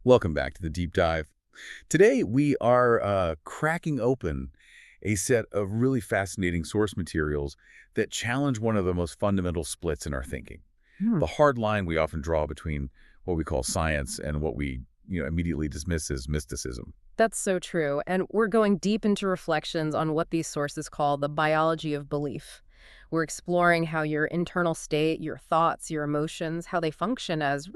Welcome back to the Deep Dive. Today, we are cracking open a set of really fascinating source materials that challenge one of the most fundamental splits in our thinking. Hmm. The hard line we often draw between what we call science and what we immediately dismiss as mysticism. That's so true. And we're going deep into reflections on what these sources call the biology of belief. We're exploring how your internal state, your thoughts, your emotions, how they function as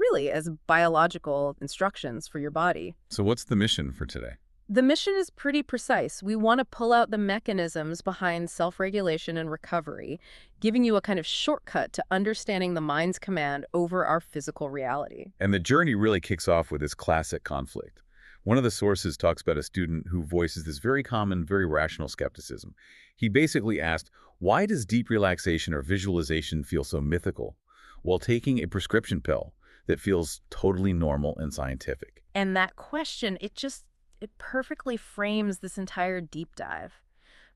biological instructions for your body. So what's the mission for today? The mission is pretty precise. We want to pull out the mechanisms behind self-regulation and recovery, giving you a kind of shortcut to understanding the mind's command over our physical reality. And the journey really kicks off with this classic conflict. One of the sources talks about a student who voices this very common, very rational skepticism. He basically asked, why does deep relaxation or visualization feel so mythical while taking a prescription pill that feels totally normal and scientific? And that question, it perfectly frames this entire deep dive.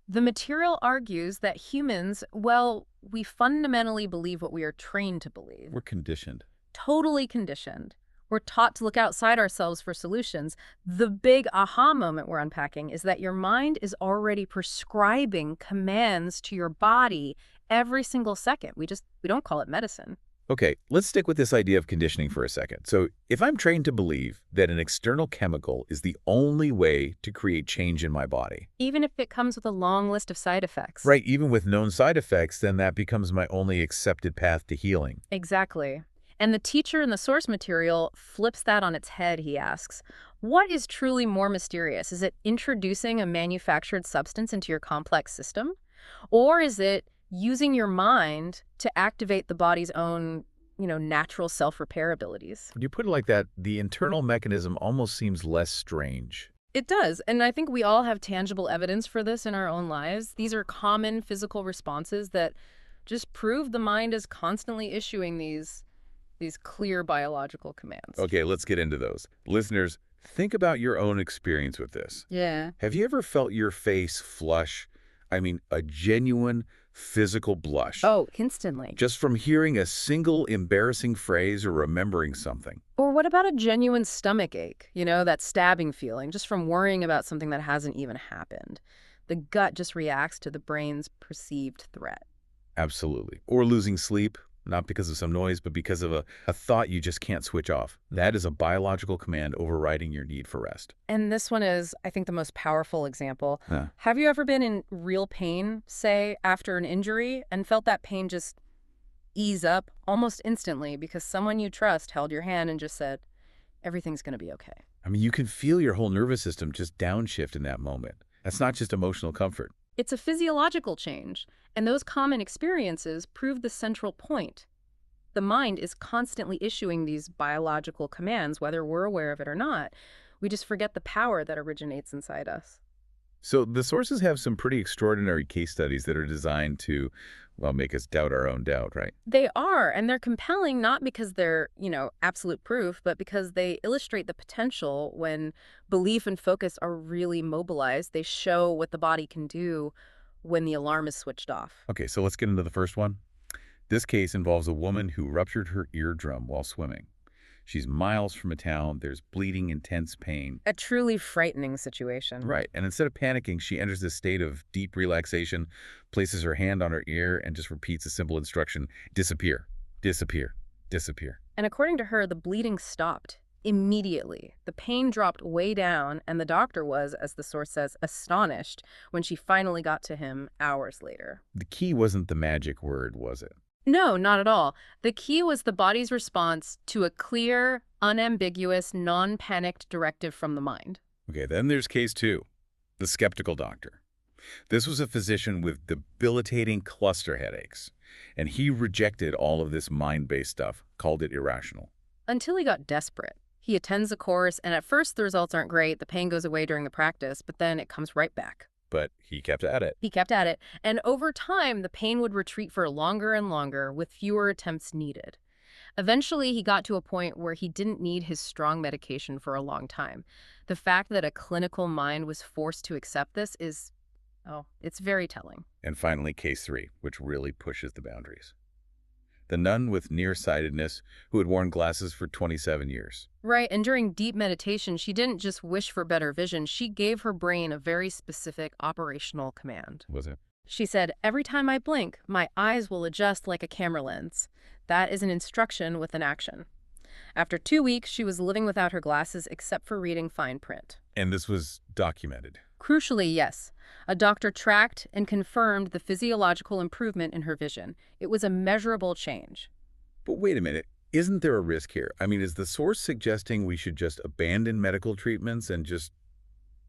The material argues that humans, well, we fundamentally believe what we are trained to believe. We're conditioned. Totally conditioned. We're taught to look outside ourselves for solutions. The big aha moment we're unpacking is that your mind is already prescribing commands to your body every single second. We don't call it medicine. Okay, let's stick with this idea of conditioning for a second. So if I'm trained to believe that an external chemical is the only way to create change in my body, Even if it comes with a long list of side effects. right, even with known side effects, then that becomes my only accepted path to healing. Exactly. And the teacher in the source material flips that on its head, he asks. What is truly more mysterious? Is it introducing a manufactured substance into your complex system? Or is it using your mind to activate the body's own, natural self-repair abilities? When you put it like that, the internal mechanism almost seems less strange. It does, and I think we all have tangible evidence for this in our own lives. These are common physical responses that just prove the mind is constantly issuing these clear biological commands. Okay, let's get into those. Listeners, think about your own experience with this. Yeah. Have you ever felt your face flush? I mean, a genuine physical blush. Oh, instantly. Just from hearing a single embarrassing phrase or remembering something. Or what about a genuine stomach ache? That stabbing feeling, just from worrying about something that hasn't even happened. The gut just reacts to the brain's perceived threat. Absolutely. Or losing sleep, not because of some noise, but because of a thought you just can't switch off. That is a biological command overriding your need for rest. And this one is, I think, the most powerful example. Yeah. Have you ever been in real pain, say, after an injury, and felt that pain just ease up almost instantly because someone you trust held your hand and just said, everything's going to be okay? I mean, you can feel your whole nervous system just downshift in that moment. That's not just emotional comfort. It's a physiological change, and those common experiences prove the central point. The mind is constantly issuing these biological commands, whether we're aware of it or not. We just forget the power that originates inside us. So the sources have some pretty extraordinary case studies that are designed to, well, make us doubt our own doubt, right? They are, and they're compelling not because they're, absolute proof, but because they illustrate the potential when belief and focus are really mobilized. They show what the body can do when the alarm is switched off. Okay, so let's get into the first one. This case involves a woman who ruptured her eardrum while swimming. She's miles from a town. There's bleeding, intense pain. A truly frightening situation. Right. And instead of panicking, she enters this state of deep relaxation, places her hand on her ear, and just repeats a simple instruction: disappear, disappear, disappear. And according to her, the bleeding stopped immediately. The pain dropped way down, and the doctor was, as the source says, astonished when she finally got to him hours later. The key wasn't the magic word, was it? No, not at all. The key was the body's response to a clear, unambiguous, non-panicked directive from the mind. Okay, then there's case two, the skeptical doctor. This was a physician with debilitating cluster headaches, and he rejected all of this mind-based stuff, called it irrational. Until he got desperate. He attends a course, and at first the results aren't great. The pain goes away during the practice, but then it comes right back. But he kept at it. He kept at it, and over time, the pain would retreat for longer and longer with fewer attempts needed. Eventually, he got to a point where he didn't need his strong medication for a long time. The fact that a clinical mind was forced to accept this it's very telling. And finally, case three, which really pushes the boundaries. the nun with nearsightedness who had worn glasses for 27 years. Right, and during deep meditation, she didn't just wish for better vision, she gave her brain a very specific operational command. Was it? She said, "Every time I blink, my eyes will adjust like a camera lens." That is an instruction with an action. After 2 weeks, she was living without her glasses except for reading fine print. And this was documented. Crucially, yes, a doctor tracked and confirmed the physiological improvement in her vision. It was a measurable change. But wait a minute. Isn't there a risk here? I mean, is the source suggesting we should just abandon medical treatments and just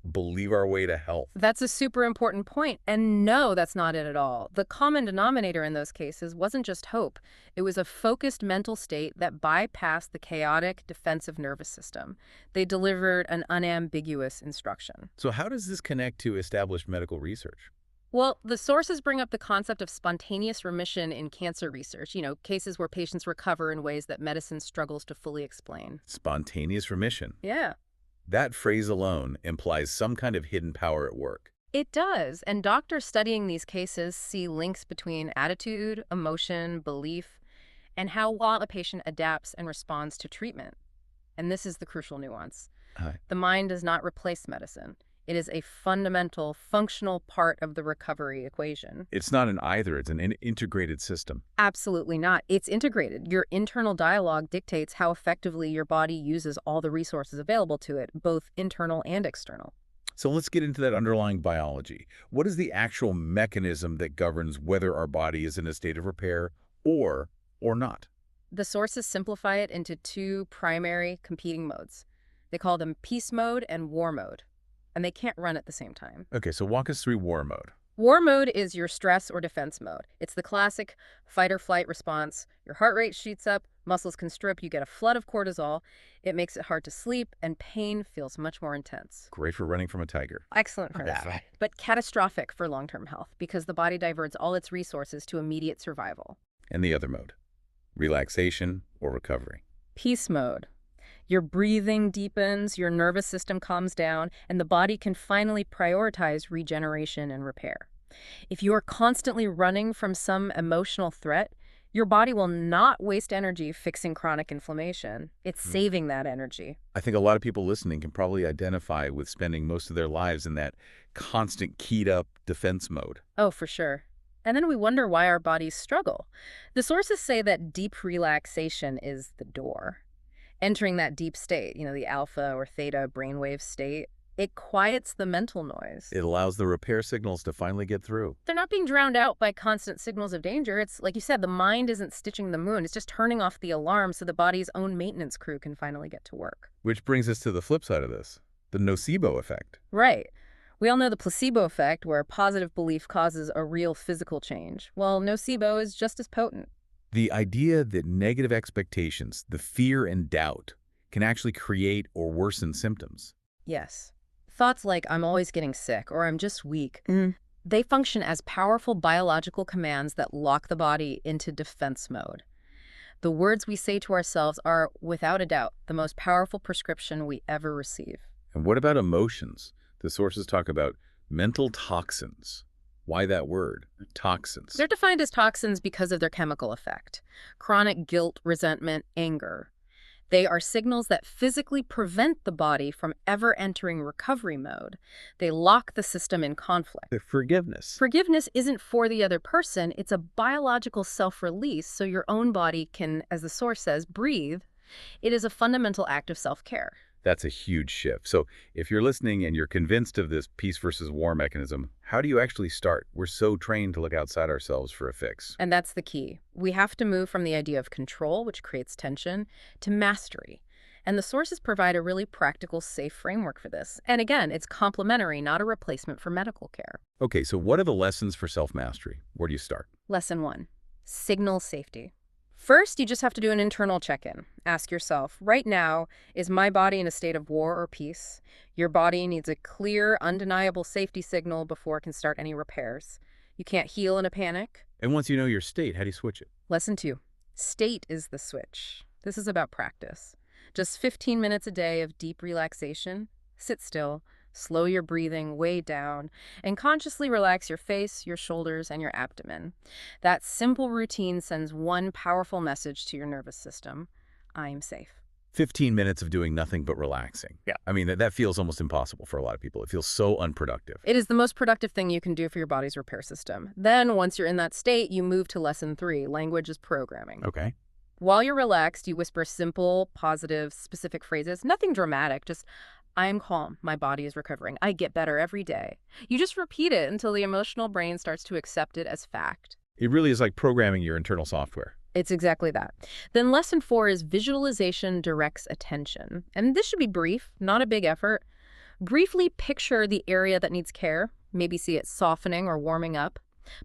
believe our way to health? That's a super important point, and no, that's not it at all. The common denominator in those cases wasn't just hope. It was a focused mental state that bypassed the chaotic defensive nervous system. They delivered an unambiguous instruction. So how does this connect to established medical research? Well, the sources bring up the concept of spontaneous remission in cancer research, cases where patients recover in ways that medicine struggles to fully explain. Spontaneous remission. Yeah. That phrase alone implies some kind of hidden power at work. It does, and doctors studying these cases see links between attitude, emotion, belief, and how well a patient adapts and responds to treatment. And this is the crucial nuance. Hi. The mind does not replace medicine. It is a fundamental, functional part of the recovery equation. It's not an either, it's an integrated system. Absolutely not. It's integrated. Your internal dialogue dictates how effectively your body uses all the resources available to it, both internal and external. So let's get into that underlying biology. What is the actual mechanism that governs whether our body is in a state of repair or not? The sources simplify it into two primary competing modes. They call them peace mode and war mode, and they can't run at the same time. Okay, so walk us through war mode. War mode is your stress or defense mode. It's the classic fight or flight response. Your heart rate shoots up, muscles constrict, you get a flood of cortisol. It makes it hard to sleep, and pain feels much more intense. Great for running from a tiger. Excellent for that, but catastrophic for long-term health because the body diverts all its resources to immediate survival. And the other mode, relaxation or recovery. Peace mode. Your breathing deepens, your nervous system calms down, and the body can finally prioritize regeneration and repair. If you are constantly running from some emotional threat, your body will not waste energy fixing chronic inflammation. It's saving that energy. I think a lot of people listening can probably identify with spending most of their lives in that constant keyed up defense mode. Oh, for sure. And then we wonder why our bodies struggle. The sources say that deep relaxation is the door. Entering that deep state, the alpha or theta brainwave state, it quiets the mental noise. It allows the repair signals to finally get through. They're not being drowned out by constant signals of danger. It's like you said, the mind isn't stitching the moon. It's just turning off the alarm so the body's own maintenance crew can finally get to work. Which brings us to the flip side of this, the nocebo effect. Right. We all know the placebo effect, where positive belief causes a real physical change. Well, nocebo is just as potent. The idea that negative expectations, the fear and doubt, can actually create or worsen symptoms. Yes. Thoughts like, "I'm always getting sick," or "I'm just weak," they function as powerful biological commands that lock the body into defense mode. The words we say to ourselves are, without a doubt, the most powerful prescription we ever receive. And what about emotions? The sources talk about mental toxins. Why that word? Toxins. They're defined as toxins because of their chemical effect. Chronic guilt, resentment, anger. They are signals that physically prevent the body from ever entering recovery mode. They lock the system in conflict. The forgiveness. Forgiveness isn't for the other person. It's a biological self-release so your own body can, as the source says, breathe. It is a fundamental act of self-care. That's a huge shift. So if you're listening and you're convinced of this peace versus war mechanism, how do you actually start? We're so trained to look outside ourselves for a fix. And that's the key. We have to move from the idea of control, which creates tension, to mastery. And the sources provide a really practical, safe framework for this. And again, it's complementary, not a replacement for medical care. Okay, so what are the lessons for self-mastery? Where do you start? Lesson 1, signal safety. First, you just have to do an internal check-in. Ask yourself, right now, is my body in a state of war or peace? Your body needs a clear, undeniable safety signal before it can start any repairs. You can't heal in a panic. And once you know your state, how do you switch it? Lesson 2, state is the switch. This is about practice. Just 15 minutes a day of deep relaxation. Sit still, Slow your breathing way down and consciously relax your face, your shoulders, and your abdomen. That simple routine sends one powerful message to your nervous system: I am safe. 15 minutes of doing nothing but relaxing. Yeah. I mean, that feels almost impossible for a lot of people. It feels so unproductive. It is the most productive thing you can do for your body's repair system. Then, once you're in that state, you move to lesson 3, language is programming. Okay. While you're relaxed, you whisper simple, positive, specific phrases. Nothing dramatic, just, I am calm. My body is recovering. I get better every day. You just repeat it until the emotional brain starts to accept it as fact. It really is like programming your internal software. It's exactly that. Then lesson 4 is visualization directs attention. And this should be brief, not a big effort. Briefly picture the area that needs care. Maybe see it softening or warming up.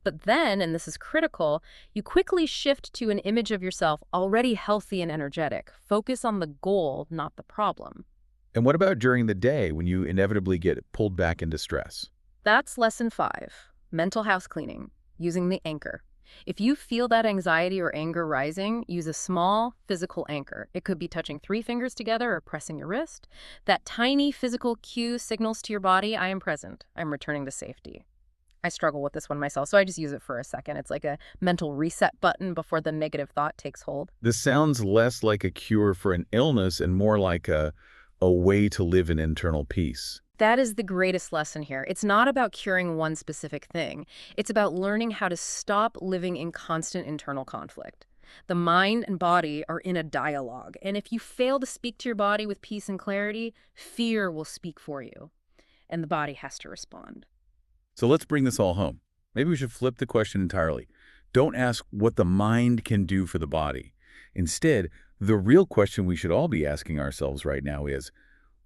But then, and this is critical, you quickly shift to an image of yourself already healthy and energetic. Focus on the goal, not the problem. And what about during the day when you inevitably get pulled back into stress? That's lesson 5, mental house cleaning, using the anchor. If you feel that anxiety or anger rising, use a small physical anchor. It could be touching 3 fingers together or pressing your wrist. That tiny physical cue signals to your body, I am present. I'm returning to safety. I struggle with this one myself, so I just use it for a second. It's like a mental reset button before the negative thought takes hold. This sounds less like a cure for an illness and more like a way to live in internal peace. That is the greatest lesson here. It's not about curing one specific thing. It's about learning how to stop living in constant internal conflict. The mind and body are in a dialogue, and if you fail to speak to your body with peace and clarity, fear will speak for you, and the body has to respond. So let's bring this all home. Maybe we should flip the question entirely. Don't ask what the mind can do for the body. Instead, the real question we should all be asking ourselves right now is,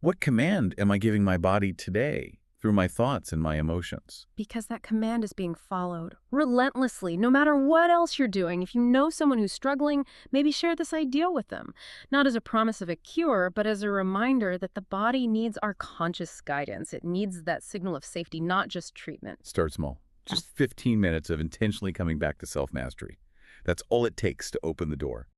what command am I giving my body today through my thoughts and my emotions? Because that command is being followed relentlessly, no matter what else you're doing. If you know someone who's struggling, maybe share this idea with them. Not as a promise of a cure, but as a reminder that the body needs our conscious guidance. It needs that signal of safety, not just treatment. Start small. Just 15 minutes of intentionally coming back to self-mastery. That's all it takes to open the door.